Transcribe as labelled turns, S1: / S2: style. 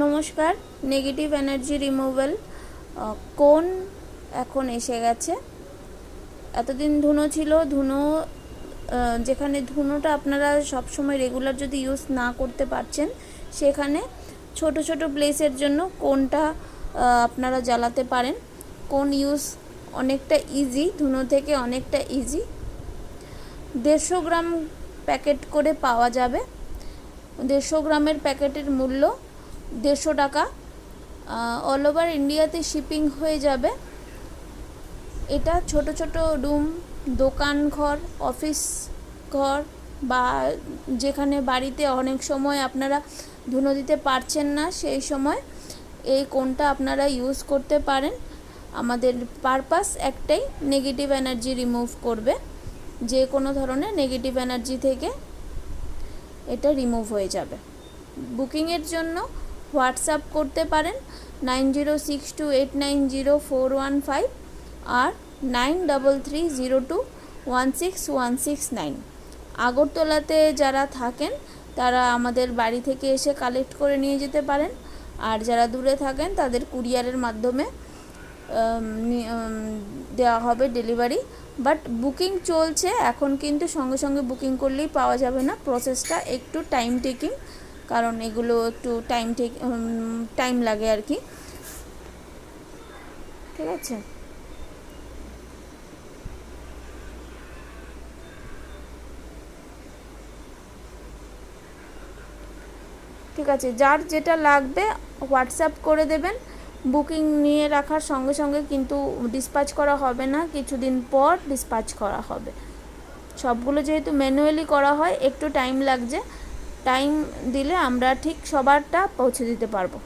S1: নমস্কার। Negative energy removal কোন এখন এসে গেছে। এতদিন ধুনো ছিল, ধুনো যেখানে ধুনোটা আপনারা সবসময় রেগুলার যদি ইউজ না করতে পারছেন, সেখানে ছোট ছোট প্লেসের জন্য কোনটা আপনারা জ্বালাতে পারেন। কোন ইউজ অনেকটা ইজি, ধুনো থেকে অনেকটা ইজি। 150 গ্রাম প্যাকেট করে পাওয়া যাবে। 150 গ্রামের প্যাকেটের মূল্য 150 টাকা। অল ওভার ইন্ডিয়াতে শিপিং হয়ে যাবে। এটা ছোট ছোট রুম, দোকান ঘর, অফিস ঘর বা যেখানে বাড়িতে অনেক সময় আপনারা ধুনো দিতে পারছেন না, সেই সময় এই কোনটা আপনারা ইউজ করতে পারেন। আমাদের পারপাস একটাই, নেগেটিভ এনার্জি রিমুভ করবে। যে কোনো ধরনের নেগেটিভ এনার্জি থেকে এটা রিমুভ হয়ে যাবে। বুকিংয়ের জন্য হোয়াটসঅ্যাপ করতে পারেন 9062890415 আর 9330216169। আগরতলাতে যারা থাকেন তারা আমাদের বাড়ি থেকে এসে কালেক্ট করে নিয়ে যেতে পারেন, আর যারা দূরে থাকেন তাদের কুরিয়ারের মাধ্যমে দেওয়া হবে ডেলিভারি। বাট বুকিং চলছে এখন, কিন্তু সঙ্গে সঙ্গে বুকিং করলেই পাওয়া যাবে না। প্রসেসটা একটু টাইম টেকিং, কারণ এগুলো একটু টাইম লাগে আর কি। ঠিক আছে, ঠিক আছে, যার যেটা লাগবে হোয়াটসঅ্যাপ করে দেবেন। বুকিং নিয়ে রাখার সঙ্গে সঙ্গে কিন্তু ডিসপ্যাচ করা হবে না, কিছুদিন পর ডিসপ্যাচ করা হবে। সবগুলো যেহেতু ম্যানুয়ালি করা হয়, একটু টাইম লাগছে। টাইম দিলে আমরা ঠিক সবারটা পৌঁছে দিতে পারবো।